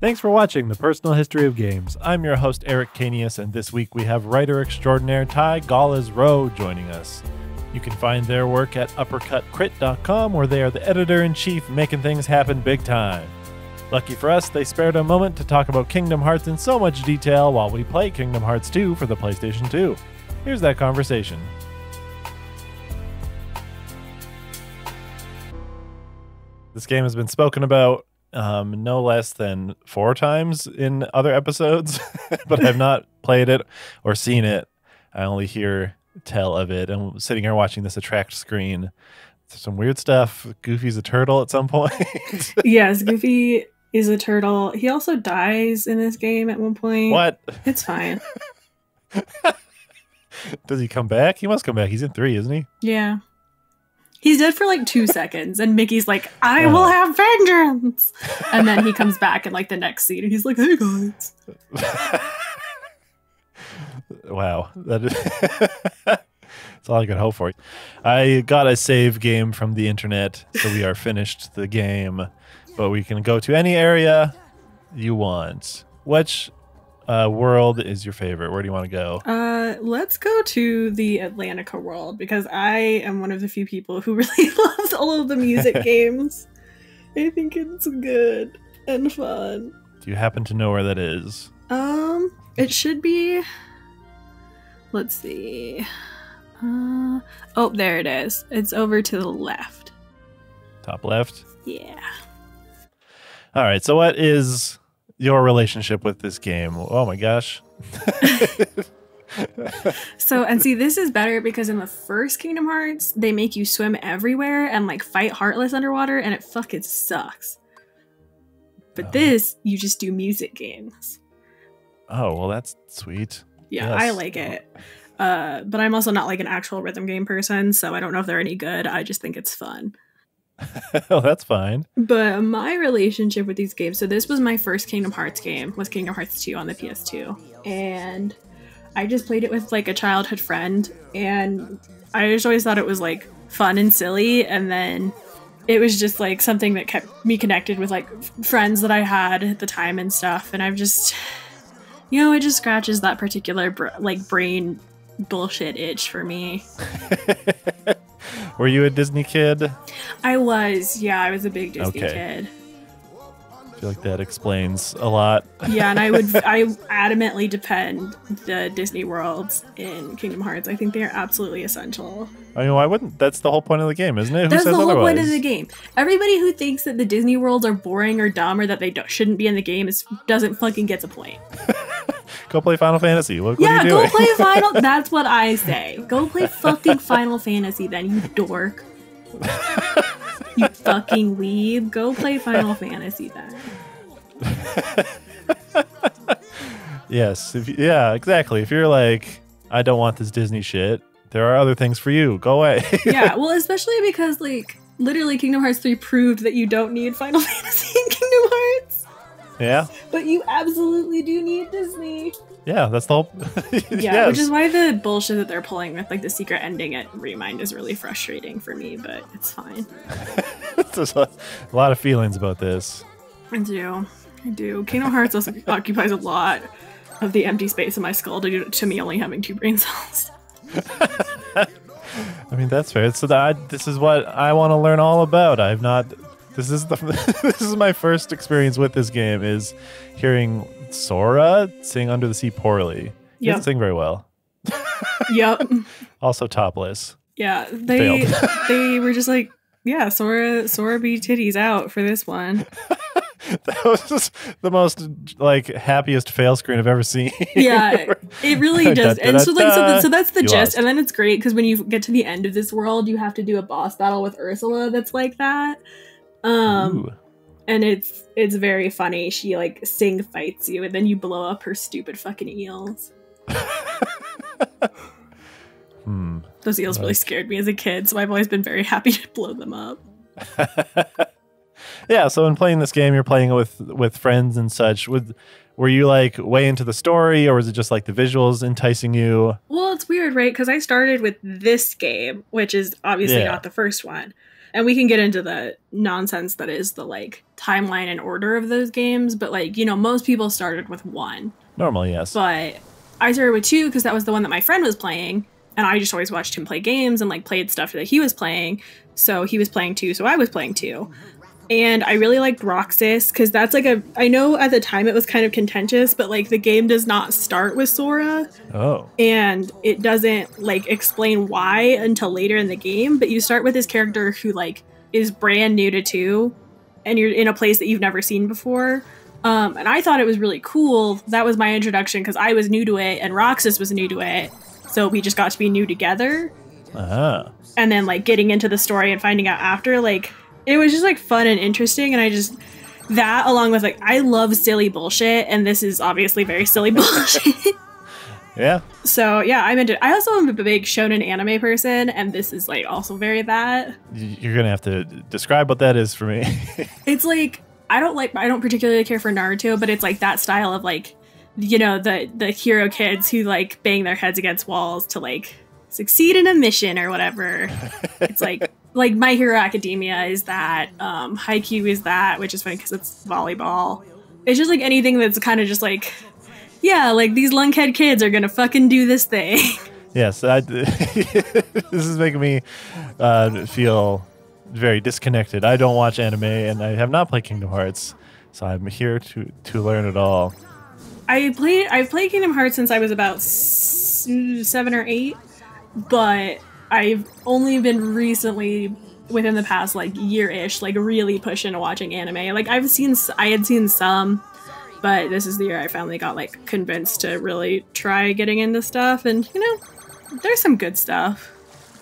Thanks for watching The Personal History of Games. I'm your host, Eric Canius, and this week we have writer extraordinaire Ty Galiz-Rowe joining us. You can find their work at uppercutcrit.com, where they are the editor-in-chief making things happen big time. Lucky for us, they spared a moment to talk about Kingdom Hearts in so much detail while we play Kingdom Hearts 2 for the PlayStation 2. Here's that conversation. This game has been spoken about no less than 4 times in other episodes, but I've not played it or seen it. I only hear tell of it. I'm sitting here watching this attract screen. Some weird stuff. Goofy's a turtle at some point. Yes, Goofy is a turtle. He also dies in this game at one point. What? It's fine. Does he come back? He must come back. He's in 3, isn't he? Yeah. He's dead for like 2 seconds, and Mickey's like, I will have vengeance! And then he comes back in like the next scene, and he's like, hey guys. Wow. That is that's all I could hope for. I got a save game from the internet, so we are finished the game, but we can go to any area you want. Which world is your favorite? Where do you want to go? Let's go to the Atlantica world, because I am one of the few people who really loves all of the music games. I think it's good and fun. Do you happen to know where that is? It should be... Let's see. Oh, there it is. It's over to the left. Top left? Yeah. All right, so what is your relationship with this game? Oh my gosh. So, and see, this is better because in the first Kingdom Hearts, they make you swim everywhere and like fight Heartless underwater, and it fucking sucks. But this, you just do music games. Oh, well, that's sweet. Yeah, Yes. I like it. But I'm also not like an actual rhythm game person, so I don't know if they're any good. I just think it's fun. Oh, that's fine. But my relationship with these games, so this was my first Kingdom Hearts game, was Kingdom Hearts 2 on the PS2. And I just played it with like a childhood friend, and I just always thought it was like fun and silly, and then it was just like something that kept me connected with like friends that I had at the time and stuff, and I've just, you know, it just scratches that particular brain bullshit itch for me. Were you a Disney kid? I was, yeah, I was a big Disney kid. I feel like that explains a lot. Yeah, and I adamantly defend the Disney worlds in Kingdom Hearts. I think they are absolutely essential. I mean, why wouldn't? That's the whole point of the game, isn't it? Who That's says the whole otherwise? point of the game. Everybody who thinks that the Disney worlds are boring or dumb or that they shouldn't be in the game doesn't fucking get a point. Go play Final Fantasy. What Yeah, are you go doing? play Final... That's what I say. Go play fucking Final Fantasy then, you dork. You fucking weeb. Go play Final Fantasy then. Yes. Yeah, exactly. If you're like, I don't want this Disney shit, there are other things for you. Go away. Yeah, well, especially because, like, literally Kingdom Hearts 3 proved that you don't need Final Fantasy in Kingdom Hearts. Yeah? But you absolutely do need Disney. Yeah, that's the whole... Yeah, Yes. which is why the bullshit that they're pulling with, like, the secret ending at Remind is really frustrating for me, but it's fine. There's a lot of feelings about this. I do. Kingdom Hearts also occupies a lot of the empty space in my skull due to me only having 2 brain cells. I mean, that's fair. So this is what I want to learn all about. I've not... This is this is my first experience with this game, is hearing Sora sing Under the Sea poorly. He doesn't sing very well. Yep. Also topless. Yeah, they Failed. were just like, yeah, Sora be titties out for this one. That was just the most like happiest fail screen I've ever seen. Yeah, it really does. And so like so that's the You gist. lost. And then it's great because when you get to the end of this world, you have to do a boss battle with Ursula that's like that. Ooh. And it's very funny. She like sing fights you, and then you blow up her stupid fucking eels. Those eels really scared me as a kid, so I've always been very happy to blow them up. Yeah, so in playing this game, you're playing it with friends and such. Were you like way into the story, or was it just like the visuals enticing you? Well, it's weird, right? Because I started with this game, which is obviously not the first one. and we can get into the nonsense that is the like timeline and order of those games, but like, you know, most people started with 1. Normally, yes. But I started with 2 because that was the one that my friend was playing, and I just always watched him play games and like played stuff that he was playing. So he was playing 2, so I was playing 2. And I really liked Roxas because that's like I know at the time it was kind of contentious, but like the game does not start with Sora. Oh. And it doesn't like explain why until later in the game, but you start with this character who like is brand new to 2, and you're in a place that you've never seen before. And I thought it was really cool. That was my introduction because I was new to it and Roxas was new to it. So we just got to be new together. Uh-huh. And then like getting into the story and finding out after, like, it was just like fun and interesting. And that along with like, I love silly bullshit. And this is obviously very silly bullshit. Yeah. So yeah, I'm into it. I also am a big shonen anime person. And this is like also very that. You're going to have to describe what that is for me. It's like, I don't particularly care for Naruto, but it's like that style of like, you know, the hero kids who like bang their heads against walls to like succeed in a mission or whatever. It's like My Hero Academia is that, Haikyuu is that, which is funny because it's volleyball. It's just like anything that's kind of just like, yeah, like these lunkhead kids are gonna fucking do this thing. Yes, this is making me feel very disconnected. I don't watch anime and I have not played Kingdom Hearts, so I'm here to learn it all. I've played Kingdom Hearts since I was about 7 or 8, but I've only been recently, within the past like year-ish, like really pushing into watching anime. Like I had seen some, but this is the year I finally got like convinced to really try getting into stuff, and you know, there's some good stuff.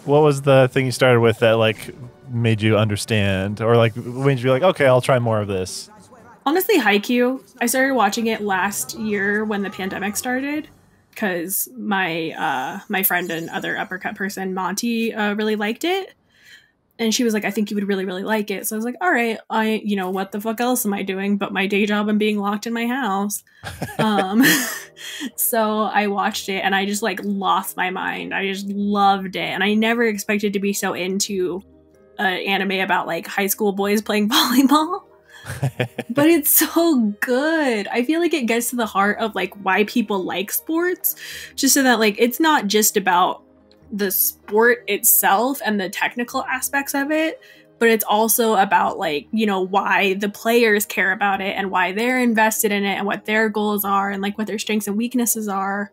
What was the thing you started with that like made you understand, or like made you be like, okay, I'll try more of this? Honestly, Haikyuu. I started watching it last year when the pandemic started because my friend and other Uppercut person, Monty, really liked it. And she was like, I think you would really, really like it. So I was like, all right, you know, what the fuck else am I doing but my day job and being locked in my house? So I watched it and I just like lost my mind. I just loved it. And I never expected to be so into an anime about like high school boys playing volleyball. But it's so good. I feel like it gets to the heart of like why people like sports, just so that like it's not just about the sport itself and the technical aspects of it, but it's also about like, you know, why the players care about it and why they're invested in it and what their goals are and like what their strengths and weaknesses are.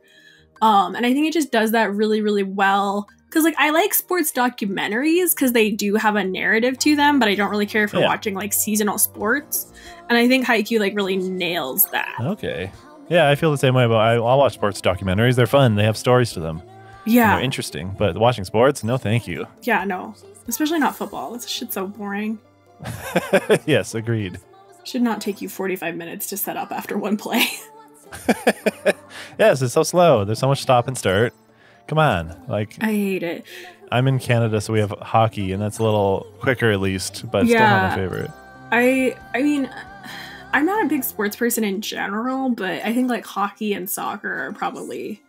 And I think it just does that really, really well. Because, like, I like sports documentaries because they do have a narrative to them, but I don't really care for watching, like, seasonal sports. And I think Haikyuu, like, really nails that. Okay. Yeah, I feel the same way about I'll watch sports documentaries. They're fun. They have stories to them. Yeah. They're interesting. But watching sports, no thank you. Yeah, no. Especially not football. This shit's so boring. Yes, agreed. Should not take you 45 minutes to set up after one play. Yes, it's so slow. There's so much stop and start. Come on, like I hate it. I'm in Canada, so we have hockey, and that's a little quicker at least, but still not my favorite. I mean, I'm not a big sports person in general, but I think like hockey and soccer are probably.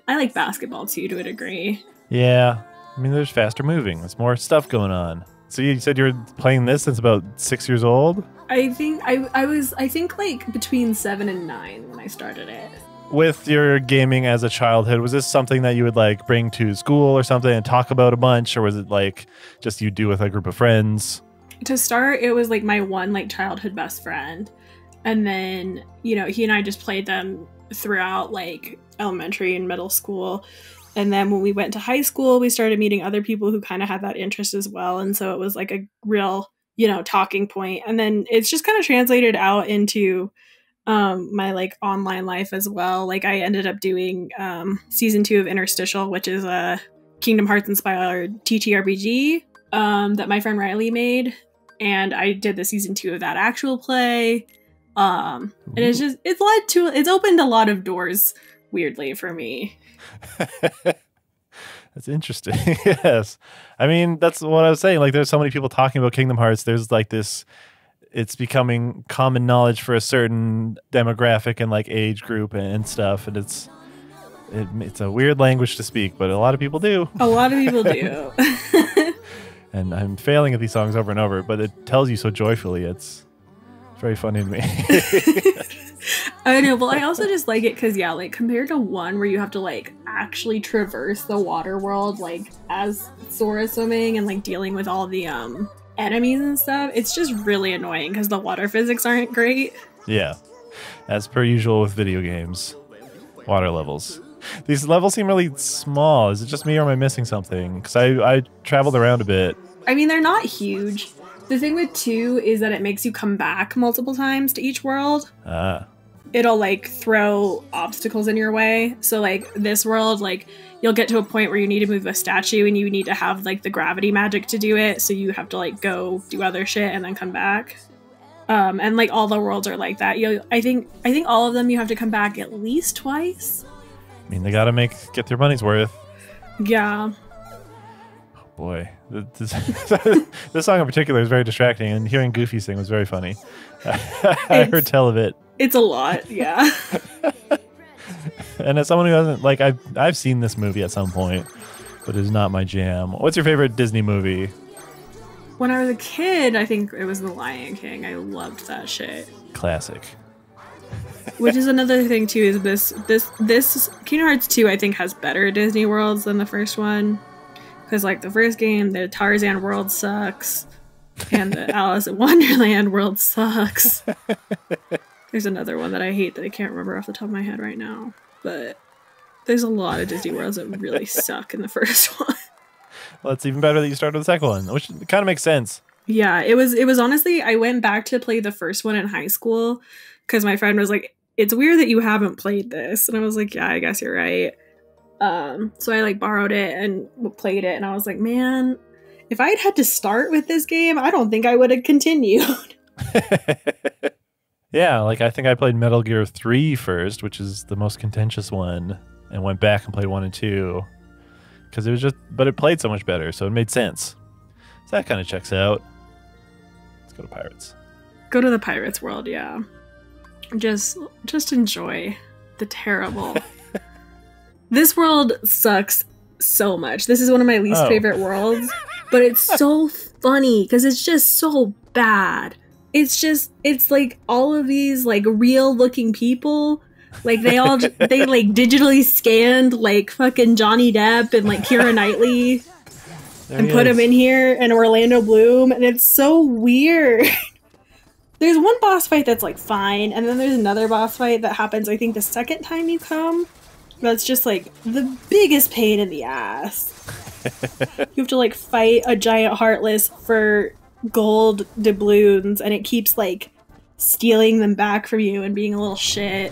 I like basketball too, to a degree. Yeah, I mean, there's faster moving. There's more stuff going on. So you said you were playing this since about 6 years old? I think I was like between 7 and 9 when I started it. With your gaming as a childhood, was this something that you would like bring to school or something and talk about a bunch, or was it like just you do with a group of friends? To start, it was like my one like childhood best friend, and then you know he and I just played them throughout like elementary and middle school, and then when we went to high school, we started meeting other people who kind of had that interest as well, and so it was like a real talking point, and then it's just kind of translated out into my like online life as well. Like I ended up doing season 2 of Interstitial, which is a Kingdom Hearts inspired TTRPG that my friend Riley made, and I did the season 2 of that actual play. And it's opened a lot of doors weirdly for me. That's interesting. Yes, I mean that's what I was saying. Like there's so many people talking about Kingdom Hearts. There's like this. It's becoming common knowledge for a certain demographic and like age group and stuff, and it's a weird language to speak, but a lot of people do. A lot of people do. And I'm failing at these songs over and over, but it tells you so joyfully. It's very funny to me. I know, well, I also just like it because, yeah, like, compared to one where you have to, like, actually traverse the water world, like, as Sora swimming and, like, dealing with all the, enemies and stuff, it's just really annoying because the water physics aren't great. Yeah. As per usual with video games. Water levels. These levels seem really small. Is it just me or am I missing something? Because I traveled around a bit. I mean, they're not huge. The thing with 2 is that it makes you come back multiple times to each world. Ah. It'll, like, throw obstacles in your way. So, like, this world, like, you'll get to a point where you need to move a statue and you need to have, like, the gravity magic to do it. So you have to, like, go do other shit and then come back. And, like, all the worlds are like that. I think all of them you have to come back at least twice. I mean, they gotta get their money's worth. Yeah. Oh, boy. This song in particular is very distracting, and hearing Goofy sing was very funny. I heard tell of it. It's a lot, yeah. And as someone who hasn't, like, I've seen this movie at some point, but it's not my jam. What's your favorite Disney movie? When I was a kid, I think it was The Lion King. I loved that shit. Classic. Which is another thing too, is this Kingdom Hearts 2 I think has better Disney worlds than the first one. Because, like, the first game, the Tarzan world sucks. And the Alice in Wonderland world sucks. There's another one that I hate that I can't remember off the top of my head right now. But there's a lot of Disney worlds that really suck in the first one. Well, it's even better that you started with the second one, which kind of makes sense. Yeah, it was honestly, I went back to play the first one in high school because my friend was like, it's weird that you haven't played this. And I was like, yeah, I guess you're right. So I, like, borrowed it and played it, and I was like, man, if I'd had to start with this game, I don't think I would have continued. Yeah, like, I think I played Metal Gear 3 first, which is the most contentious one, and went back and played 1 and 2. Because it was just, but it played so much better, so it made sense. So that kind of checks out. Let's go to Pirates. Go to the Pirates world, yeah. Just enjoy the terrible. This world sucks so much. This is one of my least favorite worlds, but it's so funny because it's just so bad. It's like all of these, like, real looking people, like, they like digitally scanned, like, fucking Johnny Depp and, like, Keira Knightley and put him in here, and Orlando Bloom, and it's so weird. There's one boss fight that's, like, fine, and then there's another boss fight that happens, I think, the second time you come. That's just, like, the biggest pain in the ass. You have to, like, fight a giant heartless for gold doubloons, and it keeps, like, stealing them back from you and being a little shit.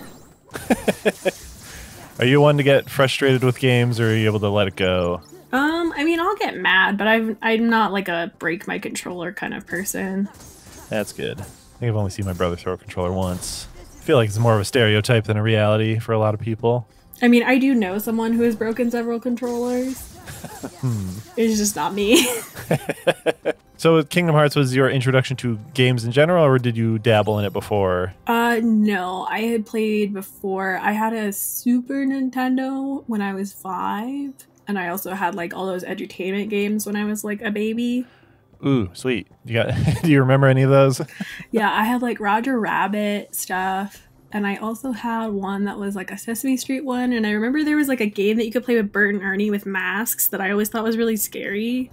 Are you one to get frustrated with games, or are you able to let it go? I mean, I'll get mad, but I'm not, like, a break my controller kind of person. That's good. I think I've only seen my brother throw a controller once. I feel like it's more of a stereotype than a reality for a lot of people. I mean, I do know someone who has broken several controllers. It's just not me. So Kingdom Hearts was your introduction to games in general, or did you dabble in it before? No, I had played before. I had a Super Nintendo when I was 5, and I also had, like, all those edutainment games when I was, like, a baby. Ooh, sweet. Do you remember any of those? Yeah, I had, like, Roger Rabbit stuff, and I also had one that was, like, a Sesame Street one, and I remember there was, like, a game that you could play with Bert and Ernie with masks that I always thought was really scary.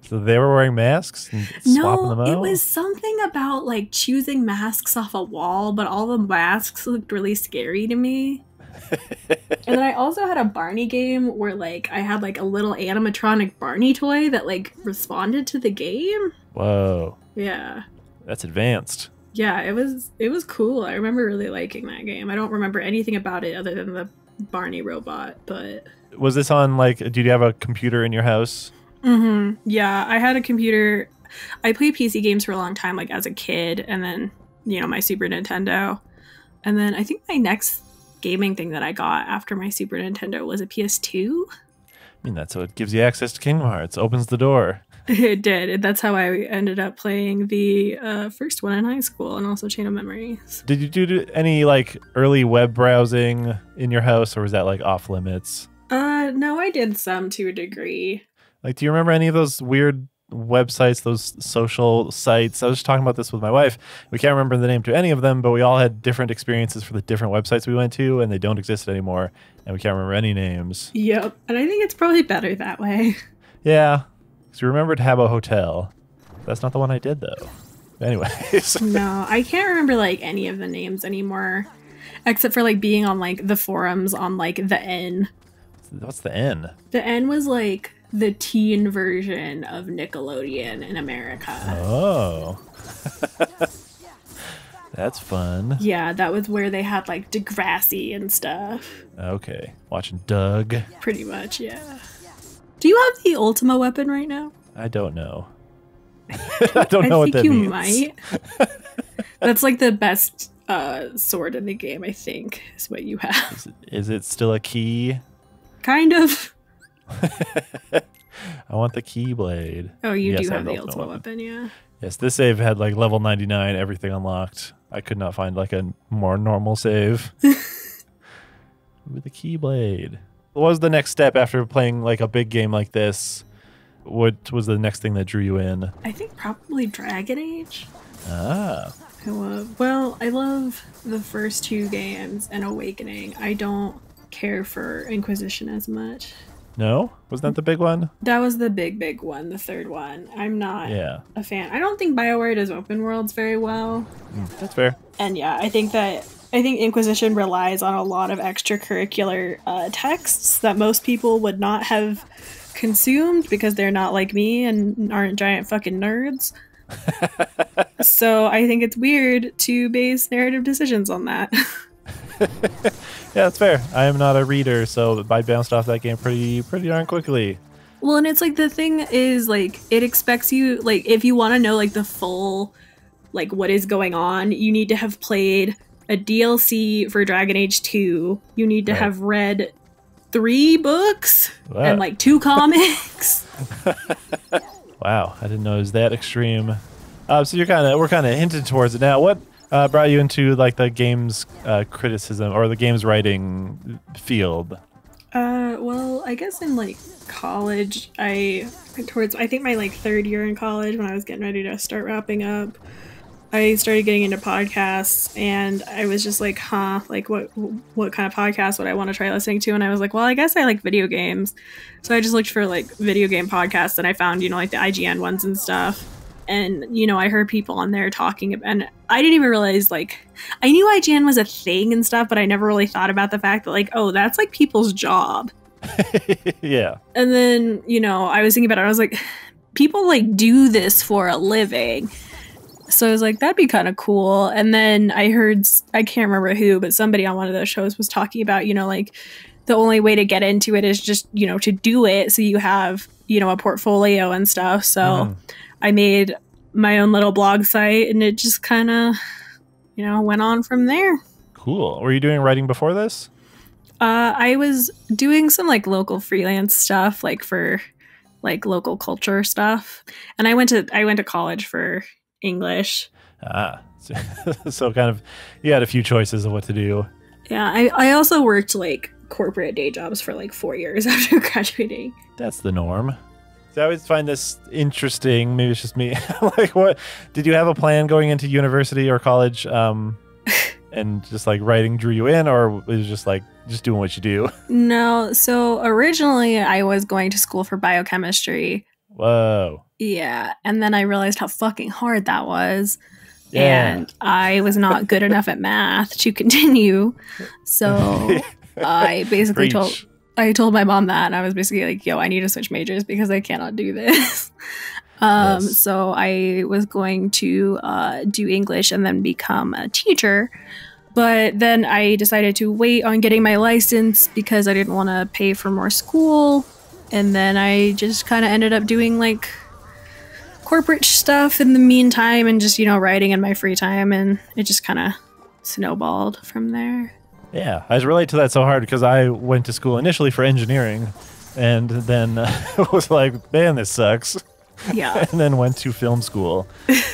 So they were wearing masks and swapping them out? No, it was something about, like, choosing masks off a wall, but all the masks looked really scary to me. And then I also had a Barney game where, like, I had, like, a little animatronic Barney toy that, like, responded to the game. Whoa. Yeah. That's advanced. Yeah, it was cool. I remember really liking that game. I don't remember anything about it other than the Barney robot, but... Was this on, like, did you have a computer in your house? Mm-hmm. Yeah, I had a computer. I played PC games for a long time, like, as a kid, and then, you know, my Super Nintendo. And then I think my next gaming thing that I got after my Super Nintendo was a PS2. I mean, that's what gives you access to Kingdom Hearts. Opens the door. It did. That's how I ended up playing the first one in high school, and also Chain of Memories. Did you do any, like, early web browsing in your house, or was that, like, off limits? No, I did some to a degree. Like, do you remember any of those weird websites, those social sites? I was just talking about this with my wife. We can't remember the name to any of them, but we all had different experiences for the different websites we went to, and they don't exist anymore, and we can't remember any names. Yep, and I think it's probably better that way. Yeah, because we remembered Habbo Hotel. That's not the one I did, though. Anyways. No, I can't remember, like, any of the names anymore, except for, like, being on, like, the forums on, like, the N. What's the N? The N was, like, the teen version of Nickelodeon in America. Oh. That's fun. Yeah, that was where they had, like, Degrassi and stuff. Okay. Watching Doug. Pretty much, yeah. Do you have the Ultima weapon right now? I don't know. I don't know what that means. I think you might. That's, like, the best sword in the game, I think, is what you have. Is it still a key? Kind of. I want the Keyblade. Oh, you do have the Ultima weapon, yeah. Yes, this save had like level 99, everything unlocked. I could not find like a more normal save. With the Keyblade. What was the next step after playing like a big game like this? What was the next thing that drew you in? I think probably Dragon Age. Ah. I love the first two games and Awakening. I don't care for Inquisition as much. No? Wasn't that the big one? That was the big one, the third one. I'm not a fan. I don't think BioWare does open worlds very well. That's fair. And yeah, I think Inquisition relies on a lot of extracurricular texts that most people would not have consumed because they're not like me and aren't giant fucking nerds. So I think it's weird to base narrative decisions on that. Yeah, that's fair. I am not a reader, so I bounced off that game pretty darn quickly. Well, and it's like the thing is like it expects you, like, if you want to know like the full like what is going on, you need to have played a DLC for Dragon Age 2. You need to have read 3 books and like 2 comics. Wow, I didn't know it was that extreme. So we're kind of hinted towards it now. What brought you into like the games criticism or the games writing field? Well, I guess in like college, I think my like 3rd year in college when I was getting ready to start wrapping up, I started getting into podcasts, and I was just like, like what kind of podcast would I want to try listening to? And I was like, well, I guess I like video games. So I just looked for like video game podcasts, and I found, like the IGN ones and stuff. And, I heard people on there talking, and I didn't even realize, like, I knew IGN was a thing and stuff, but I never really thought about the fact that, like, oh, that's, like, people's job. Yeah. And then, I was thinking about it, I was like, people, like, do this for a living. So I was like, that'd be kind of cool. And then I heard, I can't remember who, but somebody on one of those shows was talking about, like, the only way to get into it is just, to do it. So you have, a portfolio and stuff. So I made my own little blog site, and it just kind of, went on from there. Cool. Were you doing writing before this? I was doing some like local freelance stuff, like for like local culture stuff. And I went to college for English. So kind of, you had a few choices of what to do. Yeah, I also worked like corporate day jobs for like 4 years after graduating. That's the norm. So I always find this interesting. Maybe it's just me. Like, what did you have a plan going into university or college, and just like writing drew you in, or was it just like just doing what you do? No. So originally I was going to school for biochemistry. Whoa. Yeah, and then I realized how fucking hard that was. Yeah. And I was not good enough at math to continue. So I basically told my mom that, and I was basically like, yo, I need to switch majors because I cannot do this. Yes. So I was going to do English and then become a teacher. But then I decided to wait on getting my license because I didn't want to pay for more school. And then I just kind of ended up doing like corporate stuff in the meantime and just, writing in my free time. And it just kind of snowballed from there. Yeah, I relate to that so hard because I went to school initially for engineering and then was like, man, this sucks. Yeah. And then went to film school.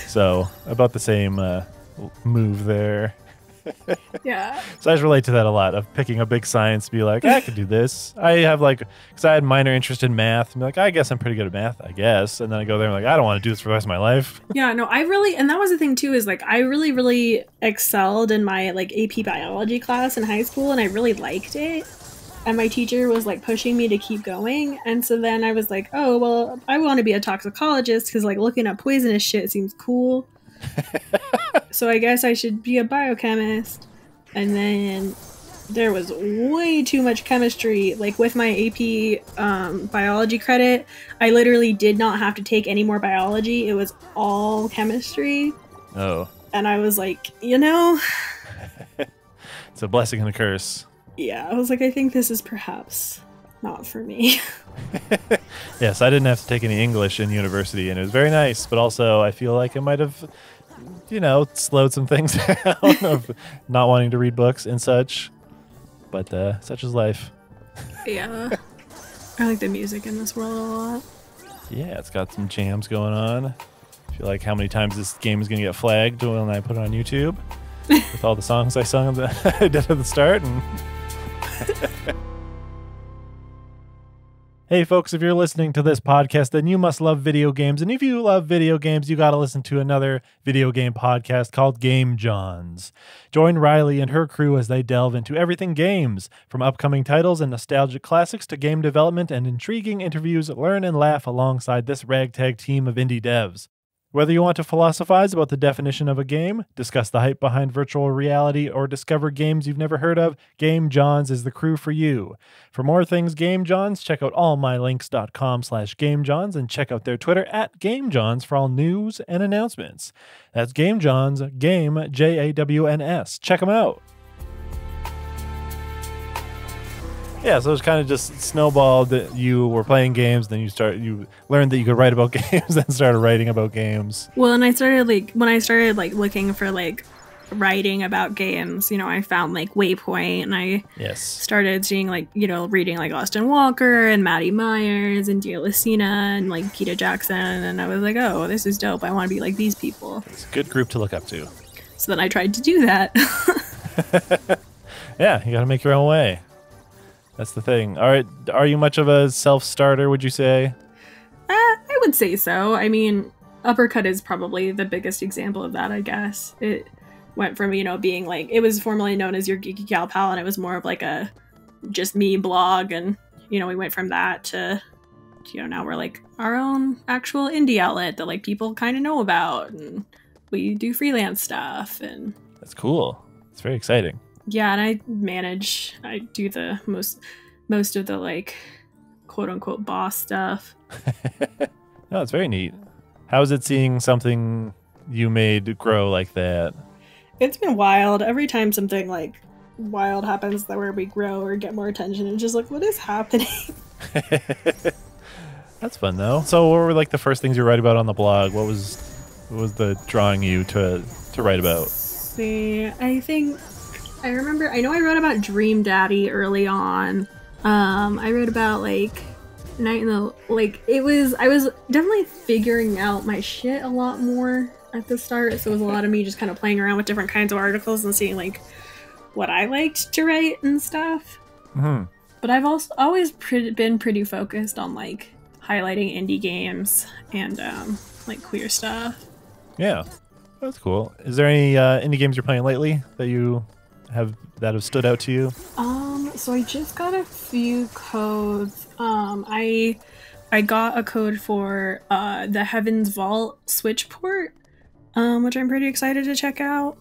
So about the same move there. Yeah. So I just relate to that a lot of picking a big science, be like, I could do this. I have because I had minor interest in math. And be like, I guess I'm pretty good at math, I guess. And then I go there and I don't want to do this for the rest of my life. Yeah, no, and that was the thing too, is I really, really excelled in my AP biology class in high school, and I really liked it. And my teacher was pushing me to keep going. And so then I was like, oh, well, I want to be a toxicologist because looking at poisonous shit seems cool. So I guess I should be a biochemist. And then there was way too much chemistry. With my AP biology credit, I literally did not have to take any more biology. It was all chemistry. Oh. And I was it's a blessing and a curse. Yeah, I was I think this is perhaps not for me. Yes, I didn't have to take any English in university, and it was very nice, but also I feel like it might have, slowed some things down of not wanting to read books and such. But such is life. Yeah. I like the music in this world a lot. Yeah, it's got some jams going on. I feel like how many times this game is going to get flagged when I put it on YouTube with all the songs I sung I did at the start. And hey folks, if you're listening to this podcast, then you must love video games. And if you love video games, you got to listen to another video game podcast called Game Johns. Join Riley and her crew as they delve into everything games, from upcoming titles and nostalgic classics to game development and intriguing interviews. Learn and laugh alongside this ragtag team of indie devs. Whether you want to philosophize about the definition of a game, discuss the hype behind virtual reality, or discover games you've never heard of, Game Johns is the crew for you. For more things Game Johns, check out allmylinks.com/GameJohns and check out their Twitter @GameJohns for all news and announcements. That's Game Johns, Game JAWNS. Check them out. Yeah, so it's kind of just snowballed that you were playing games, then you learned that you could write about games, then started writing about games. Well, and I started when I started looking for writing about games, I found Waypoint, and I started seeing reading Austin Walker and Maddie Myers and Dia Lucina and Keita Jackson, and I was like, oh, this is dope. I want to be like these people. It's a good group to look up to. So then I tried to do that. Yeah, you got to make your own way. That's the thing. All right, are you much of a self-starter, would you say? I would say so. I mean, Uppercut is probably the biggest example of that, I guess. It went from, being it was formerly known as your Geeky Gal Pal, and it was more of a just me blog, and, we went from that to, now we're our own actual indie outlet that people kind of know about, and we do freelance stuff, and... That's cool. It's very exciting. Yeah, and I do the most of the quote unquote boss stuff. No, it's very neat. How is it seeing something you made grow like that? It's been wild. Every time something wild happens where we grow or get more attention, it's just what is happening? That's fun though. So what were the first things you write about on the blog? What was the drawing you to write about? See, I know I wrote about Dream Daddy early on. I wrote about Night in the I was definitely figuring out my shit a lot more at the start, so it was a lot of me just kind of playing around with different kinds of articles and seeing what I liked to write and stuff. Mm-hmm. But I've also always been pretty focused on highlighting indie games and queer stuff. Yeah, that's cool. Is there any indie games you're playing lately that have stood out to you? So I just got a few codes. I got a code for the Heaven's Vault Switch port, which I'm pretty excited to check out.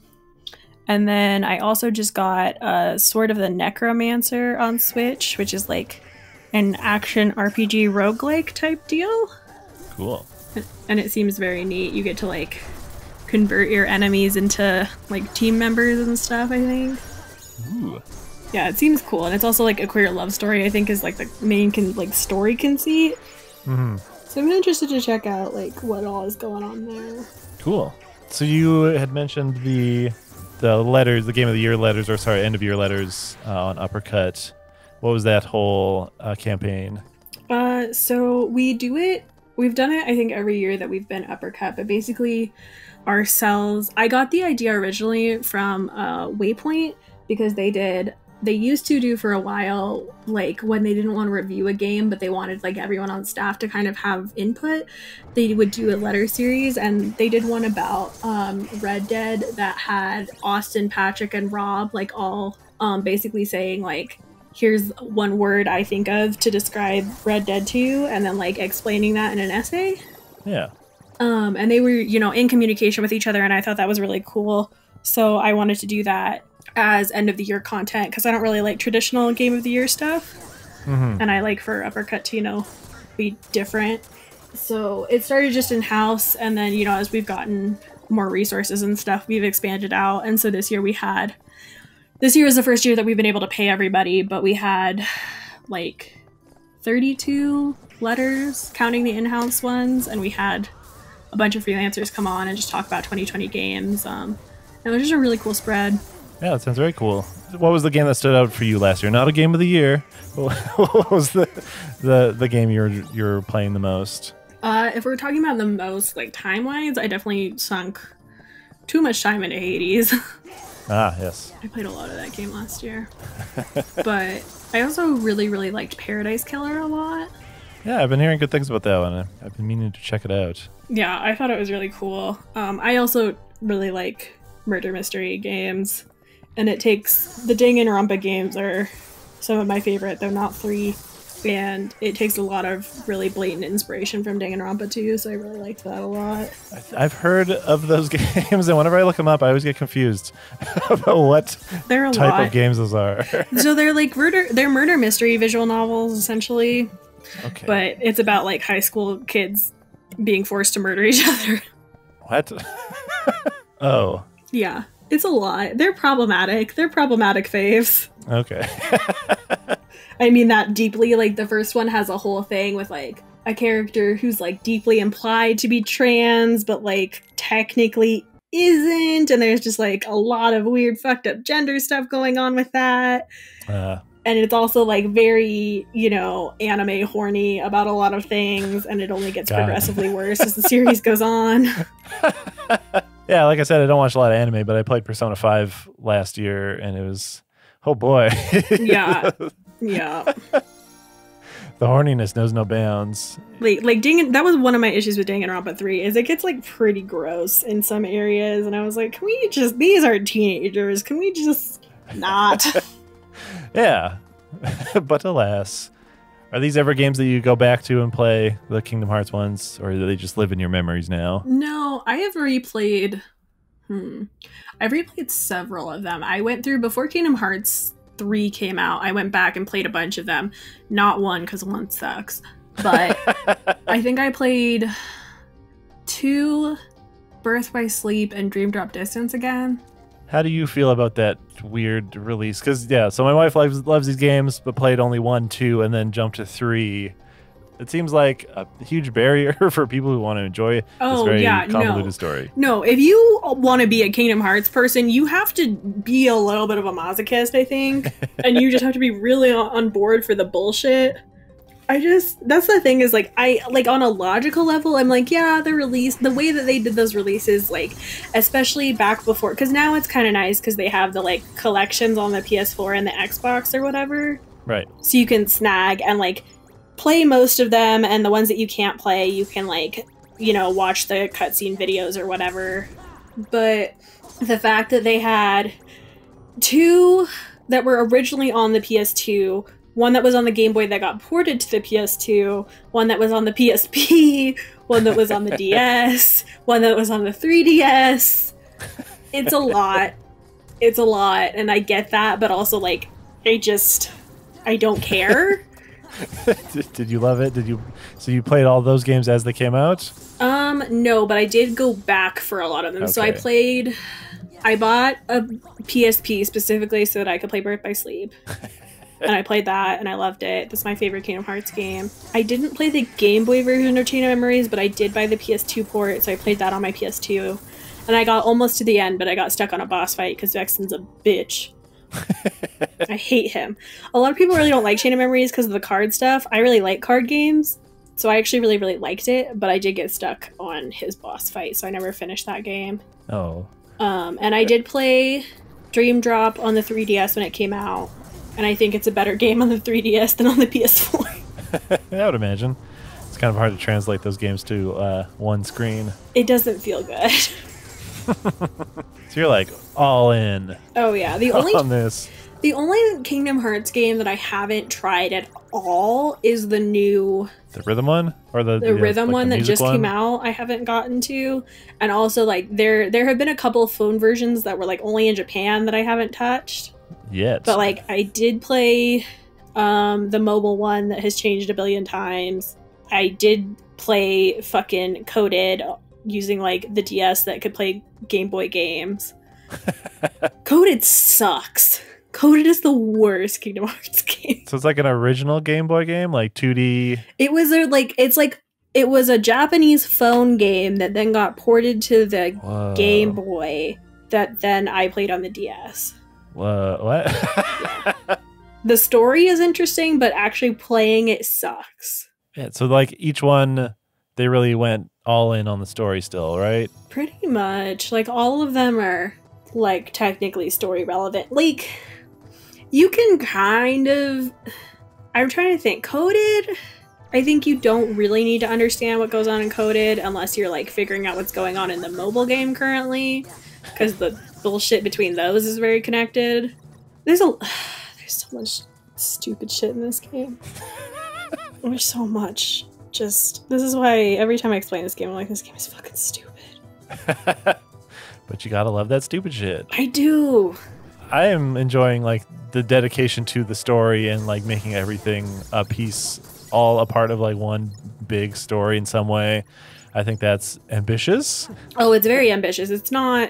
And then I also just got Sword of the Necromancer on Switch, which is an action RPG roguelike type deal. Cool. And it seems very neat. You get to convert your enemies into team members and stuff, I think. Ooh. Yeah, it seems cool, and it's also a queer love story, I think, is the main story conceit. Mm-hmm. So I'm interested to check out what all is going on there. Cool. So you had mentioned the letters, the Game of the Year letters, or sorry, End of Year letters on Uppercut. What was that whole campaign? So we do it We've done it, I think, every year that we've been Uppercut, but basically ourselves. I got the idea originally from Waypoint because they used to do for a while, like when they didn't want to review a game, but they wanted like everyone on staff to kind of have input. They would do a letter series, and they did one about Red Dead that had Austin, Patrick, and Rob like all basically saying like, here's one word I think of to describe Red Dead 2, and then like explaining that in an essay. Yeah. And they were, in communication with each other, and I thought that was really cool. So I wanted to do that as end of the year content because I don't really like traditional game of the year stuff. Mm-hmm. And I like for Uppercut to, be different. So it started just in house, and then, as we've gotten more resources and stuff, we've expanded out. And so this year was the first year that we've been able to pay everybody, but we had like 32 letters counting the in-house ones, and we had a bunch of freelancers come on and just talk about 2020 games. It was just a really cool spread. Yeah, that sounds very cool. What was the game that stood out for you last year? Not a game of the year. What was the game you're playing the most? If we're talking about the most, like time-wise, I definitely sunk too much time into Hades. Ah, yes. I played a lot of that game last year. But I also really, really liked Paradise Killer a lot. Yeah, I've been hearing good things about that one. I've been meaning to check it out. Yeah, I thought it was really cool. I also really like murder mystery games. And it takes... The Danganronpa games are some of my favorite, though not 3. And it takes a lot of really blatant inspiration from Danganronpa too, so I really liked that a lot. I've heard of those games, and whenever I look them up, I always get confused about what type of games those are. So they're like murder mystery visual novels, essentially. Okay. But it's about like high school kids being forced to murder each other. What? Oh. Yeah, it's a lot. They're problematic. They're problematic faves. Okay. I mean that deeply. Like the first one has a whole thing with like a character who's like deeply implied to be trans, but like technically isn't. And there's just like a lot of weird fucked up gender stuff going on with that. And it's also like very, anime horny about a lot of things. And it only gets progressively worse as the series goes on. Yeah, like I said, I don't watch a lot of anime, but I played Persona 5 last year and it was, oh boy. Yeah. Yeah. The horniness knows no bounds. Like that was one of my issues with Danganronpa 3 is it gets like pretty gross in some areas, and I was like, can we just, these are teenagers, can we just not? Yeah. But alas, are these ever games that you go back to and play, the Kingdom Hearts ones, or do they just live in your memories now? No, I have replayed I've replayed several of them. I went through before Kingdom Hearts 3 came out. I went back and played a bunch of them. Not one, because one sucks. But I think I played 2, Birth by Sleep and Dream Drop Distance again. How do you feel about that weird release? Because, yeah, so my wife loves these games, but played only 1, 2, and then jumped to 3. It seems like a huge barrier for people who want to enjoy this very convoluted story. No, if you want to be a Kingdom Hearts person, you have to be a little bit of a masochist, I think. And you just have to be really on board for the bullshit. That's the thing is, like, on a logical level, I'm like, yeah, the way that they did those releases, like, especially back before, because now it's kind of nice because they have the, like, collections on the PS4 and the Xbox or whatever. Right. So you can snag and, like, play most of them, and the ones that you can't play, you can, like, watch the cutscene videos or whatever. But the fact that they had 2 that were originally on the PS2, one that was on the Game Boy that got ported to the PS2, one that was on the PSP, one that was on the DS, one that was on the 3DS. It's a lot. It's a lot, and I get that, but also, like, I don't care. Did you love it? So you played all those games as they came out? No, but I did go back for a lot of them. Okay. So I bought a PSP specifically so that I could play Birth by Sleep. And I played that and I loved it. That's my favorite Kingdom Hearts game. I didn't play the Game Boy version of Chain of Memories, but I did buy the PS2 port, so I played that on my PS2. And I got almost to the end, but I got stuck on a boss fight because Vexen's a bitch. I hate him. A lot of people really don't like Chain of Memories because of the card stuff. I really like card games. So I actually really, really liked it, but I did get stuck on his boss fight, so I never finished that game. Oh. And I did play Dream Drop on the 3DS when it came out, and I think it's a better game on the 3DS than on the PS4. I would imagine. It's kind of hard to translate those games to one screen. It doesn't feel good. So you're like all in. Oh yeah, on this. The only Kingdom Hearts game that I haven't tried at all is the new... The rhythm one? Or the rhythm like one the that just one? came out, I haven't gotten to. And also, like, there have been a couple of phone versions that were, like, only in Japan that I haven't touched. Yet. But, like, I did play the mobile one that has changed a billion times. I did play fucking Coded using, like, the DS that could play Game Boy games. Coded sucks. Coded is the worst Kingdom Hearts game. So it's like an original Game Boy game, like 2D. It was a Japanese phone game that then got ported to the Game Boy that then I played on the DS. Whoa, what? The story is interesting, but actually playing it sucks. Yeah, so like each one, they really went all in on the story still, right? Pretty much. Like all of them are like technically story relevant. Like you can kind of... I'm trying to think. Coded, I think you don't really need to understand what goes on in Coded unless you're like figuring out what's going on in the mobile game currently, because the bullshit between those is very connected. There's so much stupid shit in this game. There's so much. Just, this is why every time I explain this game, I'm like, this game is fucking stupid. But you gotta love that stupid shit. I do. I am enjoying like the dedication to the story and like making everything a piece, all a part of like one big story in some way. I think that's ambitious. Oh, it's very ambitious. It's not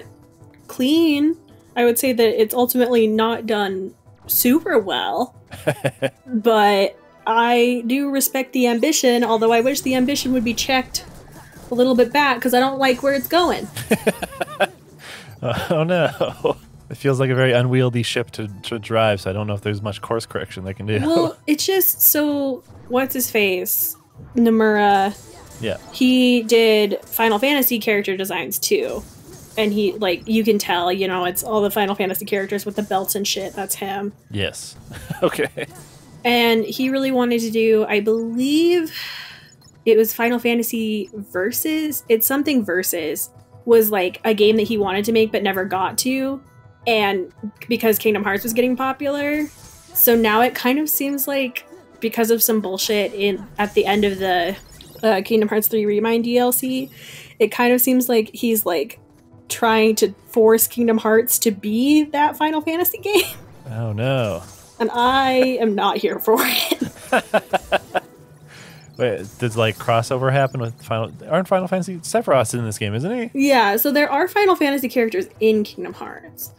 clean. I would say that it's ultimately not done super well. But I do respect the ambition, although I wish the ambition would be checked a little bit back because I don't like where it's going. Oh no. It feels like a very unwieldy ship to drive, so I don't know if there's much course correction they can do. Well, it's just so... What's his face? Nomura. Yeah. He did Final Fantasy character designs too. And he, like, you can tell, you know, it's all the Final Fantasy characters with the belts and shit. That's him. Yes. Okay. And he really wanted to do, I believe it was Final Fantasy Versus. It's something Versus was like a game that he wanted to make but never got to. And because Kingdom Hearts was getting popular, so now it kind of seems like because of some bullshit at the end of the Kingdom Hearts 3 Remind DLC, it kind of seems like he's like trying to force Kingdom Hearts to be that Final Fantasy game. Oh no. And I am not here for it. Wait, does like crossover happen with aren't Final Fantasy? Sephiroth's in this game, isn't he? Yeah, so there are Final Fantasy characters in Kingdom Hearts.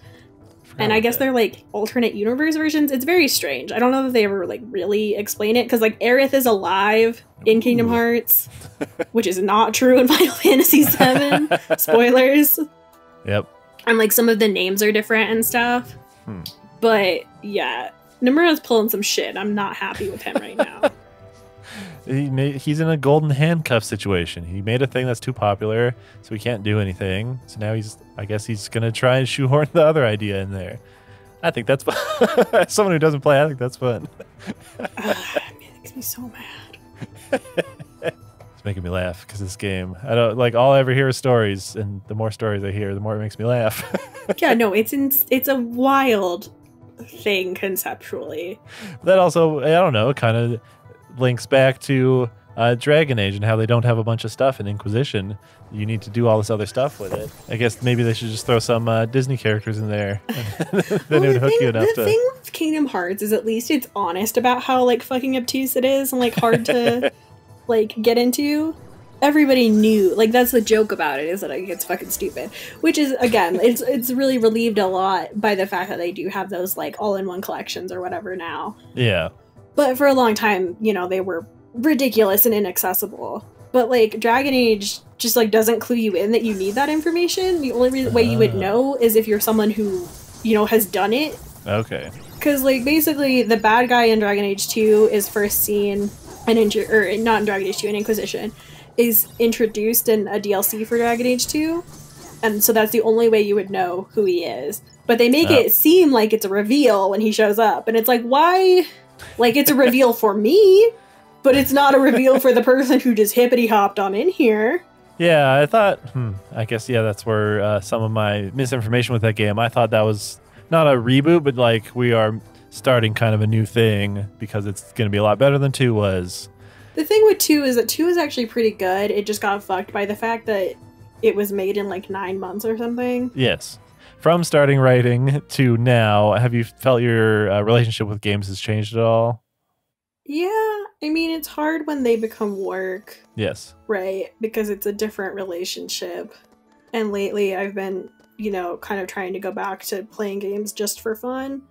And I guess they're like alternate universe versions. It's very strange. I don't know if they ever like really explain it because like Aerith is alive in Kingdom Hearts, which is not true in Final Fantasy VII. Spoilers. Yep. And like some of the names are different and stuff. But yeah, Nomura's pulling some shit. I'm not happy with him right now. He's in a golden handcuff situation. He made a thing that's too popular, so he can't do anything. So now I guess he's going to try and shoehorn the other idea in there. I think that's fun. As someone who doesn't play, I think that's fun. It makes me so mad. It's making me laugh because this game, I don't like all I ever hear is stories, and the more stories I hear, the more it makes me laugh. Yeah, no, it's a wild thing conceptually. That also, I don't know, kind of links back to Dragon Age and how they don't have a bunch of stuff in Inquisition. You need to do all this other stuff with it. I guess maybe they should just throw some Disney characters in there. Then it would hook you enough to... The thing with Kingdom Hearts is at least it's honest about how like fucking obtuse it is and like hard to like get into. Everybody knew, like that's the joke about it is that like, it's fucking stupid. Which is, again, it's really relieved a lot by the fact that they do have those like all-in-one collections or whatever now. Yeah. But for a long time, you know, they were ridiculous and inaccessible. But, like, Dragon Age just, like, doesn't clue you in that you need that information. The only way you would know is if you're someone who, you know, has done it. Okay. Because, like, basically, the bad guy in Dragon Age 2 is first seen or not in Dragon Age 2, in Inquisition, is introduced in a DLC for Dragon Age 2. And so that's the only way you would know who he is. But they make it seem like it's a reveal when he shows up. And it's like, why? Like, it's a reveal for me, but it's not a reveal for the person who just hippity-hopped on in here. Yeah, I thought, I guess, yeah, that's where some of my misinformation with that game. I thought that was not a reboot, but like we are starting kind of a new thing because it's going to be a lot better than 2 was. The thing with 2 is that 2 is actually pretty good. It just got fucked by the fact that it was made in like 9 months or something. Yes. From starting writing to now, have you felt your relationship with games has changed at all? Yeah, I mean, it's hard when they become work. Yes. Right, because it's a different relationship. And lately I've been, you know, kind of trying to go back to playing games just for fun,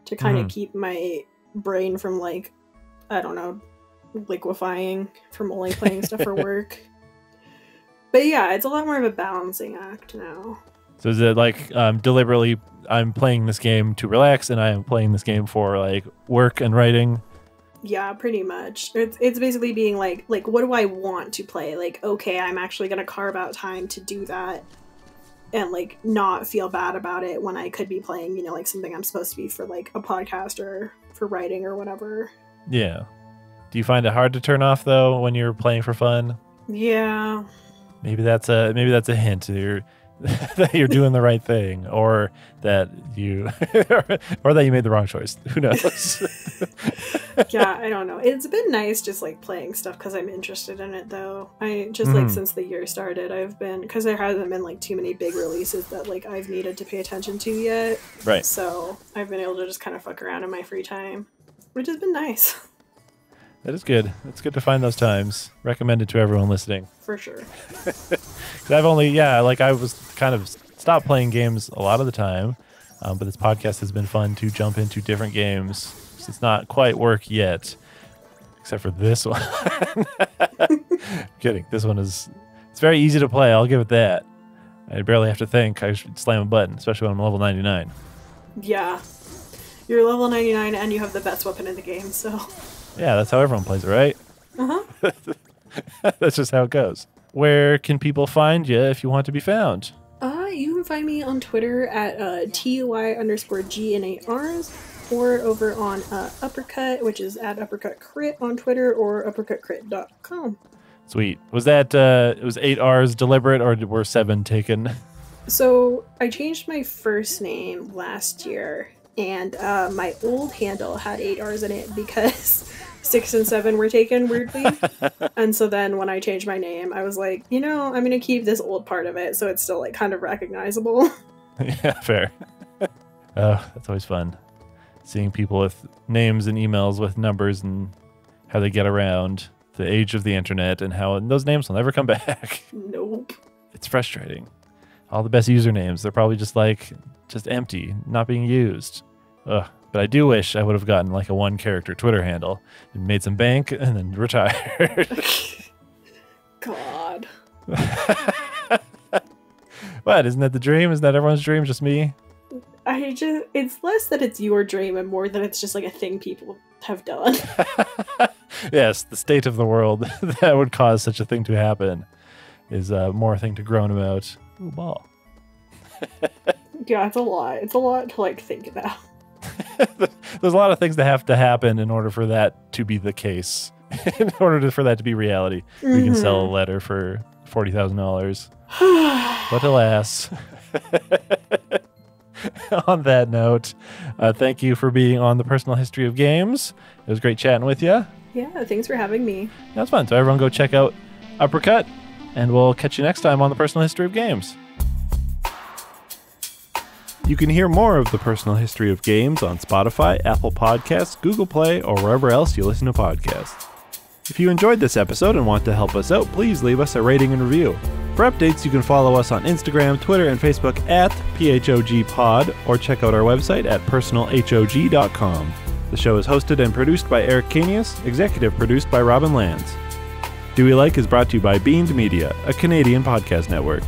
to kind of keep my brain from, like, I don't know, liquefying from only playing stuff for work. But yeah, it's a lot more of a balancing act now. So is it like deliberately I'm playing this game to relax and I am playing this game for like work and writing? Yeah, pretty much. It's basically being like what do I want to play? Like, okay, I'm actually going to carve out time to do that and like not feel bad about it when I could be playing, you know, like something I'm supposed to be for like a podcast or for writing or whatever. Yeah. Do you find it hard to turn off though when you're playing for fun? Yeah. Maybe that's a hint that you're doing the right thing, or that you or that you made the wrong choice. Who knows? Yeah, I don't know. It's been nice just like playing stuff because I'm interested in it though. I just like since the year started, I've been, because there hasn't been like too many big releases that like I've needed to pay attention to yet. Right. So I've been able to just kind of fuck around in my free time, which has been nice. That is good. It's good to find those times. Recommend it to everyone listening. For sure. I've only, I was kind of stopped playing games a lot of the time, but this podcast has been fun to jump into different games. It's not quite work yet, except for this one. I'm kidding. This one it's very easy to play. I'll give it that. I barely have to think. I should slam a button, especially when I'm level 99. Yeah. You're level 99 and you have the best weapon in the game, so... Yeah, that's how everyone plays it, right? Uh-huh. That's just how it goes. Where can people find you if you want to be found? You can find me on Twitter at TUI_GNARs, or over on Uppercut, which is at Uppercut Crit on Twitter, or uppercutcrit.com. Sweet. Was that, it was 8 R's deliberate, or were 7 taken? So, I changed my first name last year, and my old handle had 8 R's in it because 6 and 7 were taken weirdly. And so then when I changed my name, I was like, you know, I'm going to keep this old part of it so it's still like kind of recognizable. Yeah, fair. Oh, that's always fun. Seeing people with names and emails with numbers and how they get around the age of the internet and how those names will never come back. Nope. It's frustrating. All the best usernames, they're probably just empty, not being used. Ugh. But I do wish I would have gotten like a 1-character Twitter handle and made some bank and then retired. God. What? Isn't that the dream? Isn't that everyone's dream? Just me? It's less that it's your dream and more that it's just like a thing people have done. Yes, the state of the world that would cause such a thing to happen is more a thing to groan about. Ooh, ball. Yeah, it's a lot. It's a lot to like think about. There's a lot of things that have to happen in order for that to be the case. In order for that to be reality. We can sell a letter for $40,000. But alas. On that note, thank you for being on the Personal History of Games. It was great chatting with you. Yeah, thanks for having me. That was fun. So everyone go check out Uppercut, and we'll catch you next time on the Personal History of Games. You can hear more of the Personal History of Games on Spotify, Apple Podcasts, Google Play, or wherever else you listen to podcasts. If you enjoyed this episode and want to help us out, please leave us a rating and review. For updates, you can follow us on Instagram, Twitter, and Facebook at PHOGPod, or check out our website at personalhog.com. The show is hosted and produced by Eric Canius, executive produced by Robin Lands. Do We Like is brought to you by Beamed Media, a Canadian podcast network.